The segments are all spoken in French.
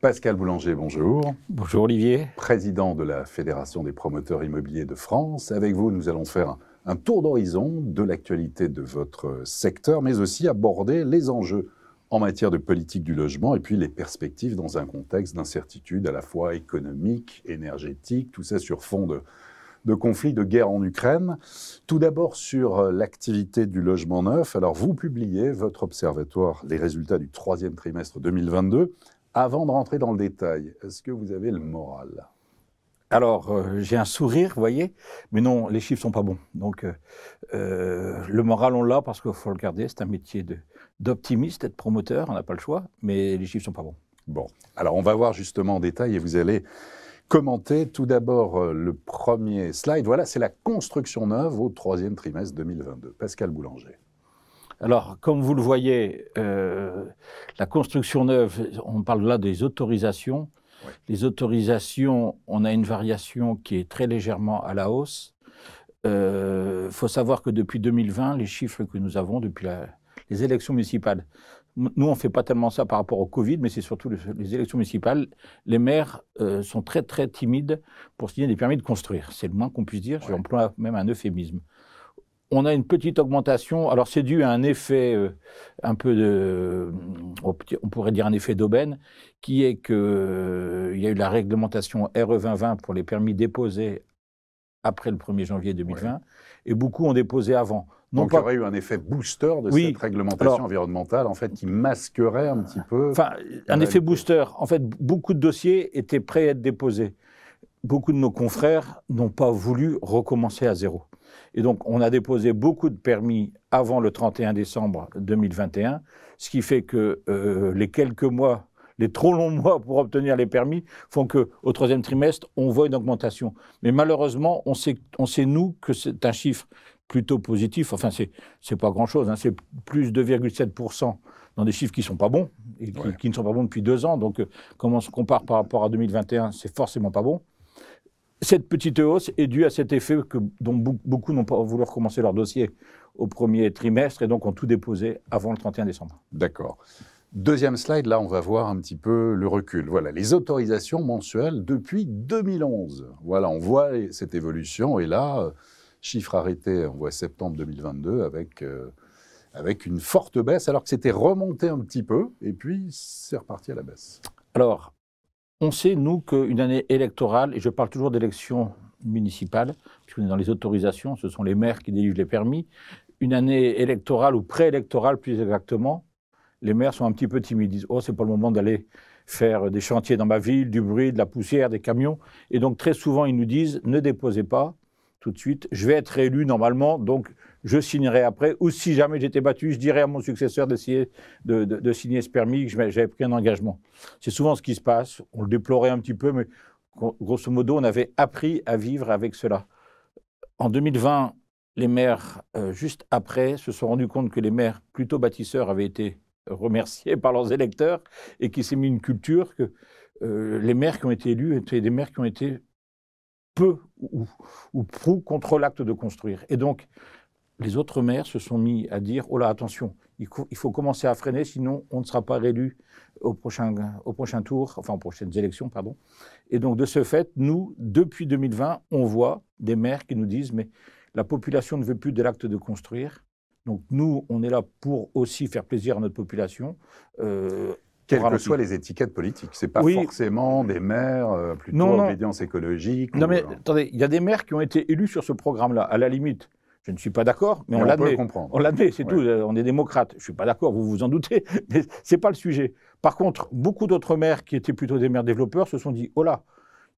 Pascal Boulanger, bonjour. Bonjour Olivier. Président de la Fédération des promoteurs immobiliers de France. Avec vous, nous allons faire un tour d'horizon de l'actualité de votre secteur, mais aussi aborder les enjeux en matière de politique du logement et puis les perspectives dans un contexte d'incertitude à la fois économique, énergétique, tout ça sur fond de conflits, de guerre en Ukraine. Tout d'abord sur l'activité du logement neuf. Alors vous publiez, votre observatoire, les résultats du troisième trimestre 2022. Avant de rentrer dans le détail, est-ce que vous avez le moral? Alors, j'ai un sourire, vous voyez, mais non, les chiffres sont pas bons. Donc, le moral, on l'a parce qu'il faut le garder. C'est un métier d'optimiste, être promoteur, on n'a pas le choix, mais les chiffres sont pas bons. Bon, alors on va voir justement en détail et vous allez commenter tout d'abord le premier slide. Voilà, c'est la construction neuve au troisième trimestre 2022. Pascal Boulanger. Alors, comme vous le voyez, la construction neuve, on parle là des autorisations. Oui. Les autorisations, on a une variation qui est très légèrement à la hausse. Faut savoir que depuis 2020, les chiffres que nous avons depuis les élections municipales, nous, on ne fait pas tellement ça par rapport au Covid, mais c'est surtout les élections municipales. Les maires sont très, très timides pour signer des permis de construire. C'est le moins qu'on puisse dire. Ouais. J'emploie même un euphémisme. On a une petite augmentation. Alors, c'est dû à un effet un peu on pourrait dire un effet d'aubaine, qui est qu'il y a eu la réglementation RE 2020 pour les permis déposés après le 1er janvier 2020, ouais. Et beaucoup ont déposé avant. Donc, il y aurait eu un effet booster de cette réglementation environnementale, en fait, qui masquerait un petit peu... Enfin, un effet booster. En fait, beaucoup de dossiers étaient prêts à être déposés. Beaucoup de nos confrères n'ont pas voulu recommencer à zéro. Et donc, on a déposé beaucoup de permis avant le 31 décembre 2021, ce qui fait que les quelques mois, les trop longs mois pour obtenir les permis font qu'au troisième trimestre, on voit une augmentation. Mais malheureusement, on sait nous, que c'est un chiffre plutôt positif. Enfin, c'est pas grand-chose, hein, c'est plus de 2,7% dans des chiffres qui ne sont pas bons, et qui ne sont pas bons depuis 2 ans. Donc, comme on se compare par rapport à 2021, c'est forcément pas bon. Cette petite hausse est due à cet effet dont beaucoup n'ont pas voulu recommencer leur dossier au premier trimestre et donc ont tout déposé avant le 31 décembre. D'accord. Deuxième slide, là, on va voir un petit peu le recul. Voilà, les autorisations mensuelles depuis 2011. Voilà, on voit cette évolution. Et là, chiffre arrêté, on voit septembre 2022 avec une forte baisse, alors que c'était remonté un petit peu. Et puis, c'est reparti à la baisse. Alors, on sait, nous, qu'une année électorale, et je parle toujours d'élections municipales, puisqu'on est dans les autorisations, ce sont les maires qui délivrent les permis, une année électorale ou préélectorale plus exactement, les maires sont un petit peu timides, ils disent « Oh, c'est pas le moment d'aller faire des chantiers dans ma ville, du bruit, de la poussière, des camions ». Et donc très souvent, ils nous disent « Ne déposez pas tout de suite, je vais être élu normalement, donc je signerai après, ou si jamais j'étais battu, je dirais à mon successeur d'essayer de signer ce permis, que j'avais pris un engagement ». C'est souvent ce qui se passe, on le déplorait un petit peu, mais grosso modo, on avait appris à vivre avec cela. En 2020, les maires, juste après, se sont rendus compte que les maires plutôt bâtisseurs avaient été remerciés par leurs électeurs et qu'il s'est mis une culture que les maires qui ont été élus étaient des maires qui ont été peu ou prou contre l'acte de construire. Et donc, les autres maires se sont mis à dire « Oh là, attention, il faut commencer à freiner, sinon on ne sera pas réélu au prochain tour, enfin aux prochaines élections, pardon ». Et donc, de ce fait, nous, depuis 2020, on voit des maires qui nous disent « Mais la population ne veut plus de l'acte de construire. Donc, nous, on est là pour aussi faire plaisir à notre population. » Quelles que soient les étiquettes politiques. Ce n'est pas forcément des maires plutôt obédience écologique. Non, mais attendez, il y a des maires qui ont été élus sur ce programme-là. À la limite, je ne suis pas d'accord, mais on l'admet. On l'admet, c'est tout. On est démocrate. Je ne suis pas d'accord, vous vous en doutez, mais ce n'est pas le sujet. Par contre, beaucoup d'autres maires qui étaient plutôt des maires développeurs se sont dit « Oh là !»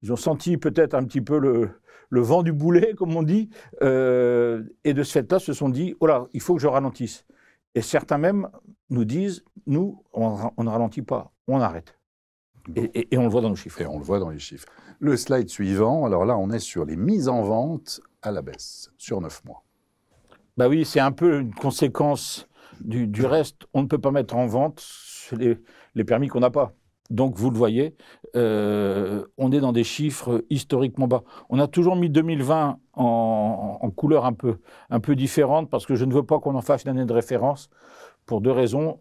Ils ont senti peut-être un petit peu le vent du boulet, comme on dit, et de ce fait-là, se sont dit « Oh là, il faut que je ralentisse ». Et certains même nous disent, nous, on ne ralentit pas, on arrête. Bon. Et on le voit dans nos chiffres. Et on le voit dans les chiffres. Le slide suivant, alors là, on est sur les mises en vente à la baisse, sur 9 mois. Bah oui, c'est un peu une conséquence du reste. On ne peut pas mettre en vente les permis qu'on n'a pas. Donc, vous le voyez, on est dans des chiffres historiquement bas. On a toujours mis 2020 en couleur un peu différente parce que je ne veux pas qu'on en fasse une année de référence pour 2 raisons.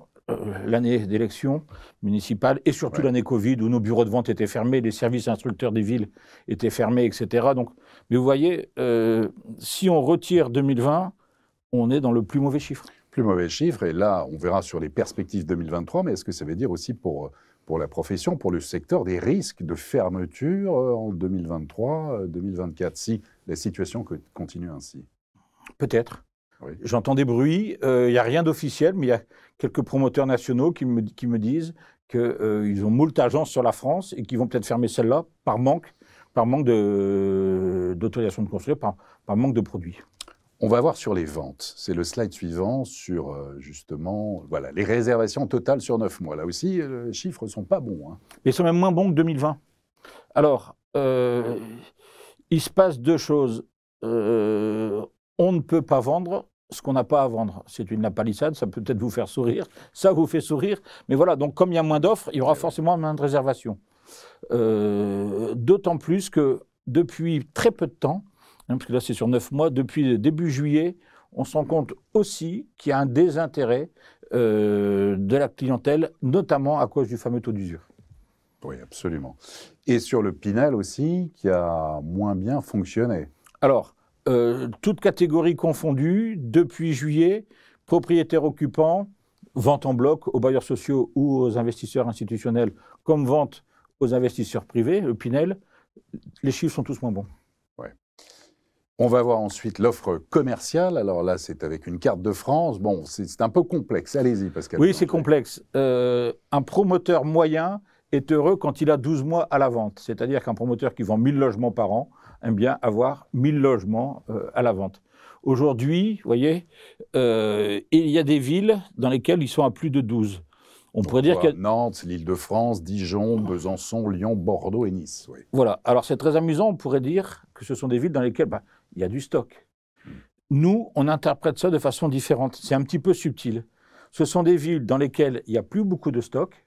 l'année d'élection municipale et surtout l'année Covid où nos bureaux de vente étaient fermés, les services instructeurs des villes étaient fermés, etc. Donc, mais vous voyez, si on retire 2020, on est dans le plus mauvais chiffre. Plus mauvais chiffre, et là, on verra sur les perspectives 2023, mais est-ce que ça veut dire aussi pour la profession, pour le secteur, des risques de fermeture en 2023, 2024, si la situation continue ainsi? Peut-être. Oui. J'entends des bruits, il n'y a rien d'officiel, mais il y a quelques promoteurs nationaux qui me disent qu'ils ont moult agences sur la France et qu'ils vont peut-être fermer celle-là par manque d'autorisation de construire, par manque de produits. On va voir sur les ventes. C'est le slide suivant sur, justement, voilà, les réservations totales sur 9 mois. Là aussi, les chiffres ne sont pas bons. Hein. Mais ils sont même moins bons que 2020. Alors, il se passe deux choses. On ne peut pas vendre ce qu'on n'a pas à vendre. C'est une lapalissade, ça peut peut-être vous faire sourire. Ça vous fait sourire. Mais voilà, donc comme il y a moins d'offres, il y aura forcément moins de réservations. D'autant plus que depuis très peu de temps, parce que là c'est sur 9 mois, depuis début juillet, on se rend compte aussi qu'il y a un désintérêt de la clientèle, notamment à cause du fameux taux d'usure. Oui, absolument. Et sur le Pinel aussi, qui a moins bien fonctionné. Alors, toutes catégories confondues, depuis juillet, propriétaires occupants, vente en bloc aux bailleurs sociaux ou aux investisseurs institutionnels, comme vente aux investisseurs privés, le Pinel, les chiffres sont tous moins bons. Ouais. On va voir ensuite l'offre commerciale. Alors là, c'est avec une carte de France. Bon, c'est un peu complexe. Allez-y, Pascal. Oui, c'est complexe. Un promoteur moyen est heureux quand il a 12 mois à la vente. C'est-à-dire qu'un promoteur qui vend 1000 logements par an aime bien avoir 1000 logements à la vente. Aujourd'hui, vous voyez, il y a des villes dans lesquelles ils sont à plus de 12. On pourrait dire que Nantes, l'Île-de-France, Dijon, Besançon, Lyon, Bordeaux et Nice. Oui. Voilà. Alors c'est très amusant. On pourrait dire que ce sont des villes dans lesquelles il y a du stock. Nous, on interprète ça de façon différente. C'est un petit peu subtil. Ce sont des villes dans lesquelles il n'y a plus beaucoup de stock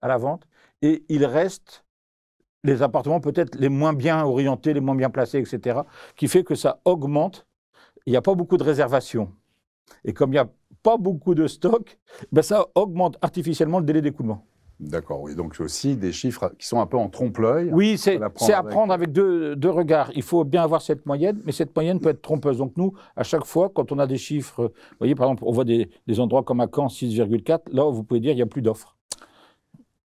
à la vente et il reste les appartements peut-être les moins bien orientés, les moins bien placés, etc., qui fait que ça augmente. Il n'y a pas beaucoup de réservations. Et comme il n'y a pas beaucoup de stock, ça augmente artificiellement le délai d'écoulement. D'accord, oui. Donc aussi des chiffres qui sont un peu en trompe-l'œil. Oui, c'est à prendre avec deux regards. Il faut bien avoir cette moyenne, mais cette moyenne peut être trompeuse. Donc nous, à chaque fois, quand on a des chiffres, vous voyez, par exemple, on voit des endroits comme à Caen, 6,4, là, vous pouvez dire qu'il n'y a plus d'offres.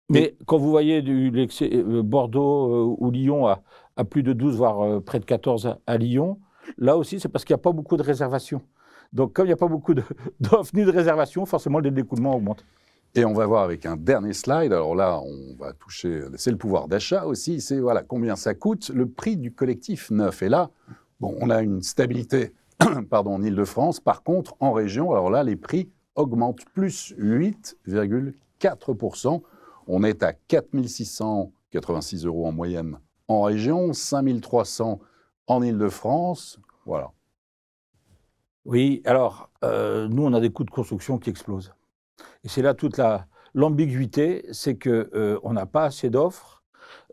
Mais quand vous voyez Bordeaux ou Lyon à plus de 12, voire près de 14 à Lyon, là aussi, c'est parce qu'il n'y a pas beaucoup de réservations. Donc, comme il n'y a pas beaucoup d'offres ni de réservations, forcément, le délai d'écoulement augmente. Et on va voir avec un dernier slide. Alors là, on va toucher, c'est le pouvoir d'achat aussi. C'est voilà, combien ça coûte, le prix du collectif neuf. Et là, bon, on a une stabilité en Île-de-France. Par contre, en région, alors là, les prix augmentent plus 8,4%. On est à 4 686 € en moyenne en région, 5 300 en Île-de-France. Voilà. Oui, alors, nous, on a des coûts de construction qui explosent. Et c'est là toute l'ambiguïté, c'est qu'on n'a pas assez d'offres.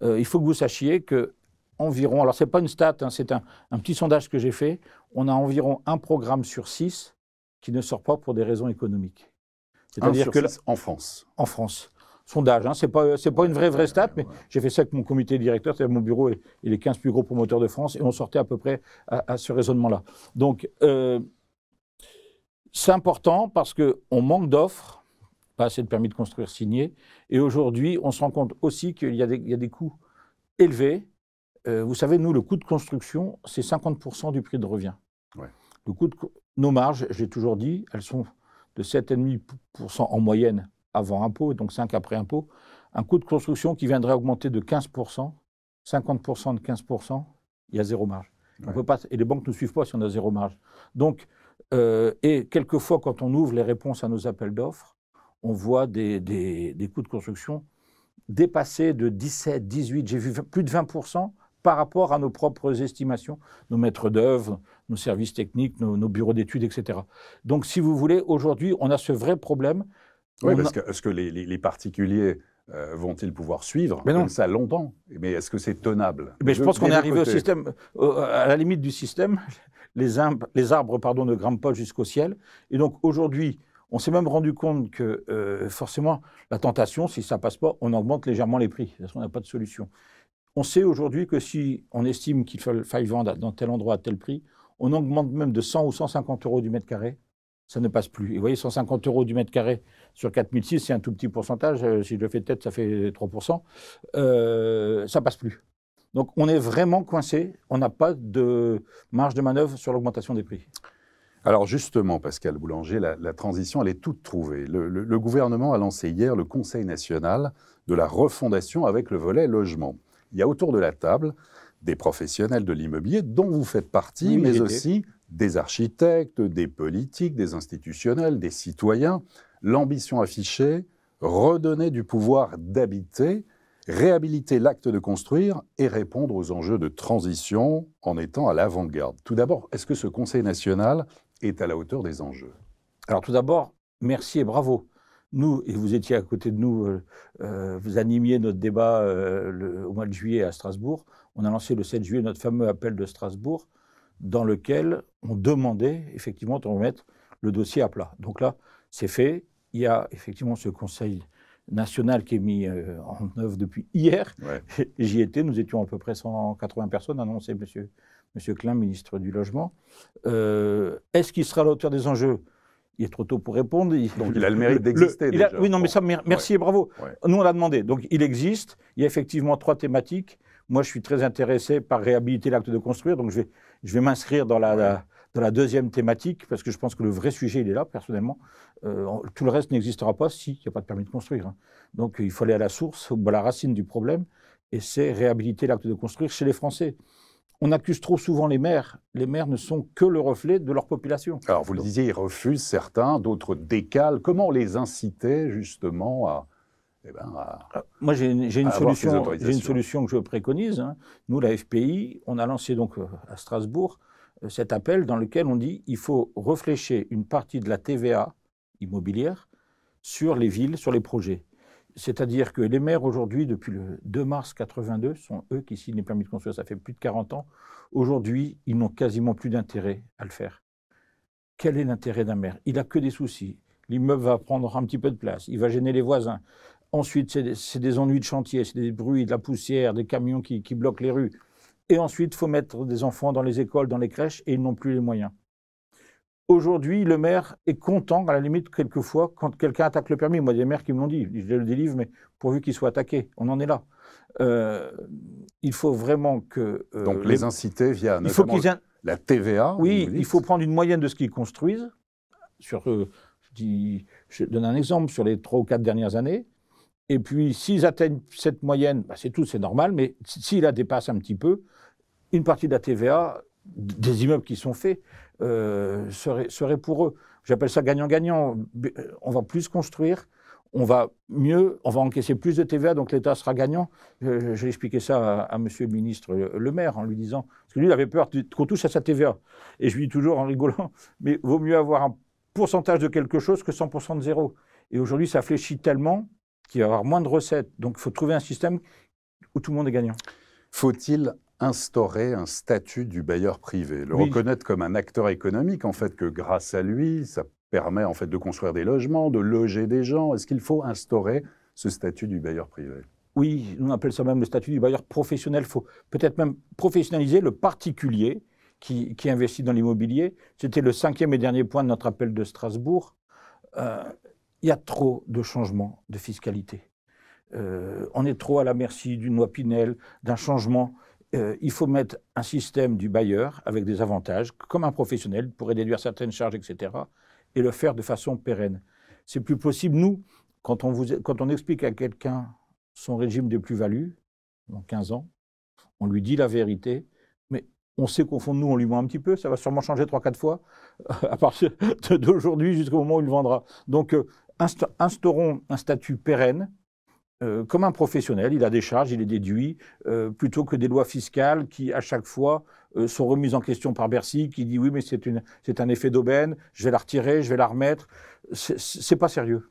Il faut que vous sachiez qu'environ, alors ce n'est pas une stat, hein, c'est un petit sondage que j'ai fait, on a environ un programme sur 6 qui ne sort pas pour des raisons économiques. C'est-à-dire que en France. En France. Sondage, hein, c'est pas une vraie stat, mais j'ai fait ça avec mon comité directeur, c'est-à-dire mon bureau et les 15 plus gros promoteurs de France, et on sortait à peu près à ce raisonnement-là. Donc, c'est important parce qu'on manque d'offres, pas assez de permis de construire signés, et aujourd'hui, on se rend compte aussi qu'il y a des coûts élevés. Vous savez, nous, le coût de construction, c'est 50% du prix de revient. Ouais. Nos marges, j'ai toujours dit, elles sont de 7,5% en moyenne avant impôt, donc 5 après impôt. Un coût de construction qui viendrait augmenter de 15%, 50% de 15%, il y a zéro marge. Ouais. On peut pas, et les banques ne suivent pas si on a zéro marge. Donc, et quelquefois, quand on ouvre les réponses à nos appels d'offres, on voit des coûts de construction dépassés de 17, 18, j'ai vu plus de 20% par rapport à nos propres estimations, nos maîtres d'œuvre, nos services techniques, nos bureaux d'études, etc. Donc, si vous voulez, aujourd'hui, on a ce vrai problème. Oui, parce que est-ce que les particuliers vont-ils pouvoir suivre comme ça longtemps? Mais est-ce que c'est tenable? Mais je pense qu'on est arrivé au système, à la limite du système. Les arbres ne grimpent pas jusqu'au ciel. Et donc aujourd'hui, On s'est même rendu compte que forcément, la tentation, si ça ne passe pas, on augmente légèrement les prix, parce qu'on n'a pas de solution. On sait aujourd'hui que si on estime qu'il faille vendre dans tel endroit à tel prix, on augmente même de 100 ou 150 euros du mètre carré, ça ne passe plus. Et vous voyez, 150 euros du mètre carré sur 4006, c'est un tout petit pourcentage. Si je le fais de tête, ça fait 3%. Ça ne passe plus. Donc on est vraiment coincé. On n'a pas de marge de manœuvre sur l'augmentation des prix. Alors justement, Pascal Boulanger, la transition, elle est toute trouvée. Le gouvernement a lancé hier le Conseil national de la refondation avec le volet logement. Il y a autour de la table des professionnels de l'immobilier dont vous faites partie, oui, mais aussi des architectes, des politiques, des institutionnels, des citoyens. L'ambition affichée, redonner du pouvoir d'habiter, réhabiliter l'acte de construire et répondre aux enjeux de transition en étant à l'avant-garde. Tout d'abord, est-ce que ce Conseil national est à la hauteur des enjeux? Alors tout d'abord, merci et bravo. Nous, et vous étiez à côté de nous, vous animiez notre débat au mois de juillet à Strasbourg. On a lancé le 7 juillet notre fameux appel de Strasbourg dans lequel on demandait effectivement de remettre le dossier à plat. Donc là, c'est fait. Il y a effectivement ce Conseil national qui est mis en œuvre depuis hier. Ouais. J'y étais, nous étions à peu près 180 personnes, annoncé M. Klein, ministre du Logement. Est-ce qu'il sera à la hauteur des enjeux? Il est trop tôt pour répondre. Donc il a le mérite d'exister déjà. Oui, non, mais ça, merci et bravo. Ouais. Nous, on l'a demandé. Donc il existe. Il y a effectivement 3 thématiques. Moi, je suis très intéressé par réhabiliter l'acte de construire. Donc je vais m'inscrire dans la deuxième thématique, parce que je pense que le vrai sujet, il est là, personnellement. Tout le reste n'existera pas s'il n'y a pas de permis de construire. Hein. Donc il faut aller à la source, à la racine du problème, et c'est réhabiliter l'acte de construire chez les Français. On accuse trop souvent les maires. Les maires ne sont que le reflet de leur population. Alors, vous le disiez, ils refusent certains, d'autres décalent. Comment les inciter, justement, à... Moi, j'ai une solution que je préconise. Hein. Nous, la FPI, on a lancé donc à Strasbourg cet appel dans lequel on dit qu'il faut réfléchir une partie de la TVA immobilière sur les villes, sur les projets. C'est-à-dire que les maires aujourd'hui, depuis le 2 mars 82, sont eux qui signent les permis de construire, ça fait plus de 40 ans. Aujourd'hui, ils n'ont quasiment plus d'intérêt à le faire. Quel est l'intérêt d'un maire? Il n'a que des soucis. L'immeuble va prendre un petit peu de place, il va gêner les voisins. Ensuite, c'est des ennuis de chantier, c'est des bruits, de la poussière, des camions qui bloquent les rues. Et ensuite, il faut mettre des enfants dans les écoles, dans les crèches, et ils n'ont plus les moyens. Aujourd'hui, le maire est content, à la limite, quelquefois, quand quelqu'un attaque le permis. Moi, il y a des maires qui me l'ont dit, je le délivre, mais pourvu qu'il soit attaqué. On en est là. Il faut vraiment que... Donc les inciter via notamment la TVA? Oui, il faut prendre une moyenne de ce qu'ils construisent. Je donne un exemple, sur les 3 ou 4 dernières années. Et puis, s'ils atteignent cette moyenne, c'est tout, c'est normal, mais s'ils la dépassent un petit peu, une partie de la TVA, des immeubles qui sont faits, serait pour eux. J'appelle ça gagnant-gagnant. On va plus construire, on va encaisser plus de TVA, donc l'État sera gagnant. J'ai expliqué ça à monsieur le ministre Le Maire en lui disant, parce que lui, il avait peur qu'on touche à sa TVA. Et je lui dis toujours en rigolant, mais vaut mieux avoir un pourcentage de quelque chose que 100% de zéro. Et aujourd'hui, ça fléchit tellement qu'il va y avoir moins de recettes. Donc, il faut trouver un système où tout le monde est gagnant. Faut-il instaurer un statut du bailleur privé, le reconnaître comme un acteur économique, en fait, que grâce à lui, ça permet en fait de construire des logements, de loger des gens? Est-ce qu'il faut instaurer ce statut du bailleur privé? Oui, on appelle ça même le statut du bailleur professionnel. Il faut peut-être même professionnaliser le particulier qui investit dans l'immobilier. C'était le 5e et dernier point de notre appel de Strasbourg. Il y a trop de changements de fiscalité. On est trop à la merci d'une loi Pinel, d'un changement. Il faut mettre un système du bailleur avec des avantages, comme un professionnel pourrait déduire certaines charges, etc., et le faire de façon pérenne. C'est plus possible. Nous, quand on explique à quelqu'un son régime des plus-values, dans 15 ans, on lui dit la vérité, mais on sait qu'au fond de nous, on lui ment un petit peu, ça va sûrement changer 3-4 fois, à partir d'aujourd'hui jusqu'au moment où il vendra. Donc, instaurons un statut pérenne, comme un professionnel, il a des charges, il est déduit, plutôt que des lois fiscales qui, à chaque fois, sont remises en question par Bercy, qui dit oui, mais c'est un effet d'aubaine, je vais la retirer, je vais la remettre. C'est pas sérieux.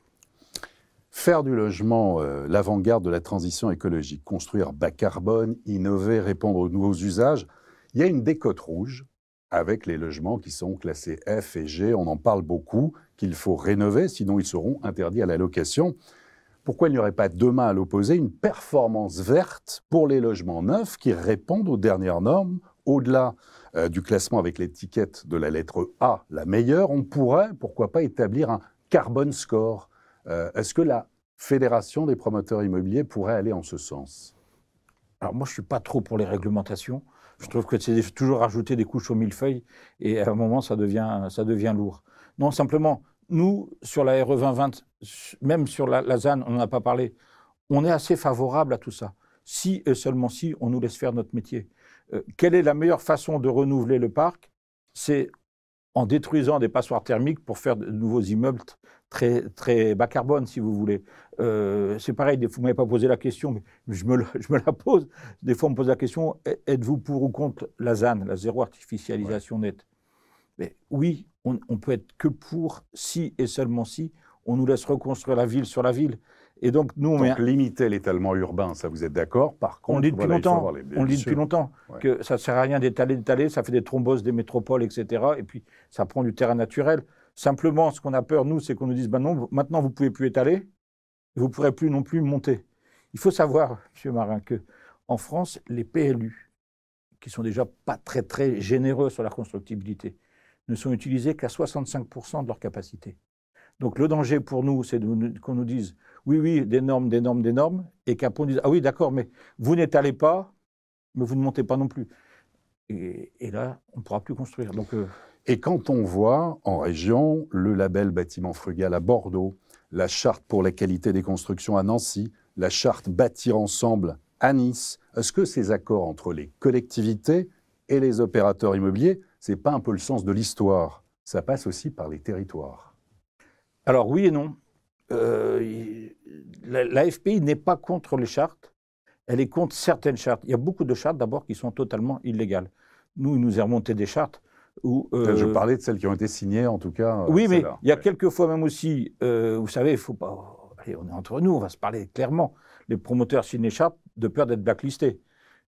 Faire du logement l'avant-garde de la transition écologique, construire bas carbone, innover, répondre aux nouveaux usages, il y a une décote rouge avec les logements qui sont classés F et G. On en parle beaucoup, qu'il faut rénover, sinon ils seront interdits à la location. Pourquoi il n'y aurait pas demain, à l'opposé, une performance verte pour les logements neufs qui répondent aux dernières normes? Au-delà du classement avec l'étiquette de la lettre A, la meilleure, on pourrait, pourquoi pas, établir un carbone score. Est-ce que la Fédération des promoteurs immobiliers pourrait aller en ce sens? Alors moi, je ne suis pas trop pour les réglementations. Je trouve que c'est toujours rajouter des couches au millefeuille et à un moment, ça devient lourd. Non, simplement, nous, sur la RE 2020, même sur la ZAN, on n'en a pas parlé, on est assez favorable à tout ça. Si et seulement si on nous laisse faire notre métier. Quelle est la meilleure façon de renouveler le parc? C'est en détruisant des passoires thermiques pour faire de nouveaux immeubles très, très bas carbone, si vous voulez. C'est pareil, vous ne m'avez pas posé la question, mais je me la pose. Des fois, on me pose la question, êtes-vous pour ou contre la ZAN, la zéro artificialisation nette? Mais oui, on peut être que pour si et seulement si on nous laisse reconstruire la ville sur la ville. Et donc, nous, limiter l'étalement urbain, ça vous êtes d'accord? Par contre, on le dit depuis longtemps, ouais, que ça ne sert à rien d'étaler, ça fait des thromboses des métropoles, etc. Et puis, ça prend du terrain naturel. Simplement, ce qu'on a peur, nous, c'est qu'on nous dise, ben non, maintenant, vous ne pouvez plus étaler, vous ne pourrez plus non plus monter. Il faut savoir, M. Marin, qu'en France, les PLU, qui sont déjà pas très, très généreux sur la constructibilité, ne sont utilisés qu'à 65% de leur capacité. Donc le danger pour nous, c'est qu'on nous dise oui, des normes, et qu'après on dise ah oui, d'accord, mais vous n'étalez pas, mais vous ne montez pas non plus. Et là, on ne pourra plus construire. Donc, Et quand on voit en région le label bâtiment frugal à Bordeaux, la charte pour la qualité des constructions à Nancy, la charte Bâtir ensemble à Nice, est-ce que ces accords entre les collectivités et les opérateurs immobiliers, ce n'est pas un peu le sens de l'histoire? Ça passe aussi par les territoires. Alors oui et non. La FPI n'est pas contre les chartes, elle est contre certaines chartes. Il y a beaucoup de chartes d'abord qui sont totalement illégales. Nous, il nous est remonté des chartes où... Je parlais de celles qui ont été signées en tout cas. Oui, mais il y a quelques fois même aussi, vous savez, il ne faut pas... Allez, on est entre nous, on va se parler clairement. Les promoteurs signent les chartes de peur d'être blacklistés.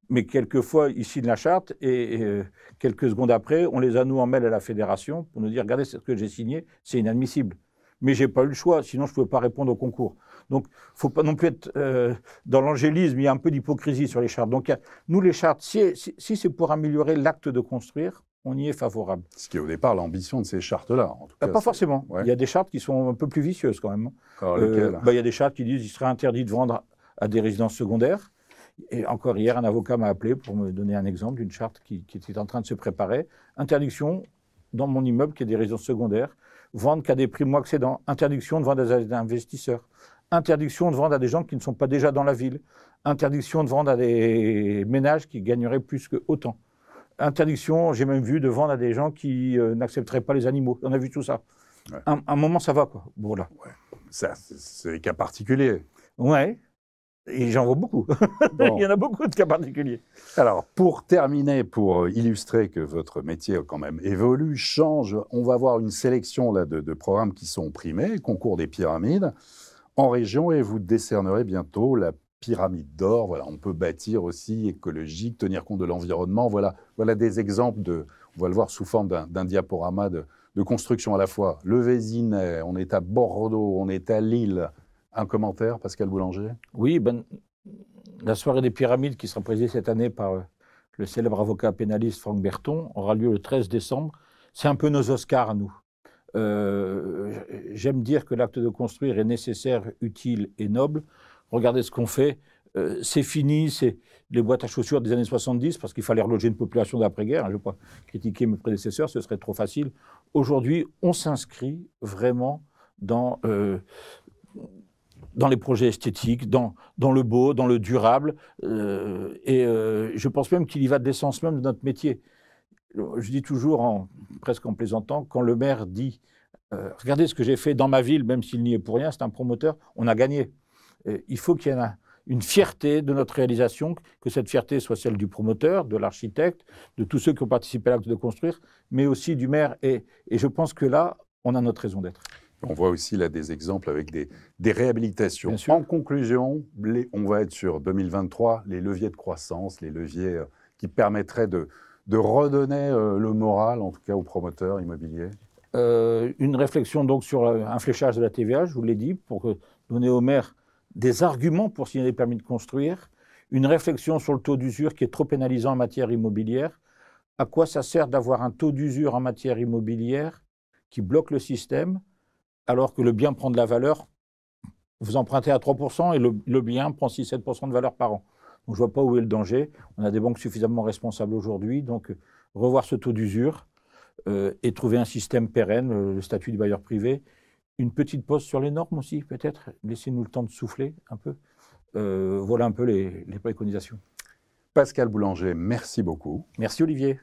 Mais quelquefois, ils signent la charte et quelques secondes après, on les a nous en mail à la fédération pour nous dire « Regardez, c'est ce que j'ai signé, c'est inadmissible ». Mais je n'ai pas eu le choix, sinon je ne pouvais pas répondre au concours. Donc, il ne faut pas non plus être dans l'angélisme, il y a un peu d'hypocrisie sur les chartes. Donc, nous, les chartes, si c'est pour améliorer l'acte de construire, on y est favorable. Ce qui est au départ l'ambition de ces chartes-là, en tout cas. Pas forcément. Ouais. Il y a des chartes qui sont un peu plus vicieuses quand même. Alors, lesquelles? Il y a des chartes qui disent qu'il serait interdit de vendre à des résidences secondaires. Et encore hier, un avocat m'a appelé pour me donner un exemple d'une charte qui était en train de se préparer. Interdiction, dans mon immeuble, qui est des résidences secondaires, vendre qu'à des primo-accédants, interdiction de vendre à des investisseurs, interdiction de vendre à des gens qui ne sont pas déjà dans la ville, interdiction de vendre à des ménages qui gagneraient plus que autant, interdiction, j'ai même vu, de vendre à des gens qui n'accepteraient pas les animaux. On a vu tout ça. Ouais. Un moment, ça va, quoi. Bon, là. Ouais. Ça, c'est des cas particuliers. Ouais. Et j'en vois beaucoup. Bon. Il y en a beaucoup de cas particuliers. Alors, pour terminer, pour illustrer que votre métier quand même évolue, change, on va voir une sélection là, de programmes qui sont primés, concours des pyramides, en région, et vous décernerez bientôt la pyramide d'or. Voilà, on peut bâtir aussi écologique, tenir compte de l'environnement. Voilà des exemples on va le voir sous forme d'un diaporama de construction à la fois. Le Vésinet, on est à Bordeaux, on est à Lille. Un commentaire, Pascal Boulanger? Oui, la soirée des pyramides qui sera présidée cette année par le célèbre avocat pénaliste Franck Berton aura lieu le 13 décembre. C'est un peu nos Oscars à nous. J'aime dire que l'acte de construire est nécessaire, utile et noble. Regardez ce qu'on fait. C'est fini, c'est les boîtes à chaussures des années 70, parce qu'il fallait reloger une population d'après-guerre. Je ne vais pas critiquer mes prédécesseurs, ce serait trop facile. Aujourd'hui, on s'inscrit vraiment dans les projets esthétiques, dans le beau, dans le durable. Je pense même qu'il y va de l'essence même de notre métier. Je dis toujours, presque en plaisantant, quand le maire dit « Regardez ce que j'ai fait dans ma ville, même s'il n'y est pour rien, c'est un promoteur, on a gagné ». Il faut qu'il y ait une fierté de notre réalisation, que cette fierté soit celle du promoteur, de l'architecte, de tous ceux qui ont participé à l'acte de construire, mais aussi du maire. Et je pense que là, on a notre raison d'être. On voit aussi là des exemples avec des réhabilitations. En conclusion, on va être sur 2023, les leviers de croissance, les leviers qui permettraient de de redonner le moral, en tout cas aux promoteurs immobiliers? Une réflexion donc sur un fléchage de la TVA, je vous l'ai dit, pour donner aux maires des arguments pour signer des permis de construire. Une réflexion sur le taux d'usure qui est trop pénalisant en matière immobilière. À quoi ça sert d'avoir un taux d'usure en matière immobilière qui bloque le système alors que le bien prend de la valeur? Vous empruntez à 3% et le bien prend 6-7% de valeur par an. Donc je ne vois pas où est le danger. On a des banques suffisamment responsables aujourd'hui, donc revoir ce taux d'usure et trouver un système pérenne, le statut du bailleur privé. Une petite pause sur les normes aussi, peut-être. Laissez-nous le temps de souffler un peu. Voilà un peu les préconisations. Pascal Boulanger, merci beaucoup. Merci Olivier.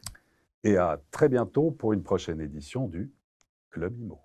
Et à très bientôt pour une prochaine édition du Club Immo.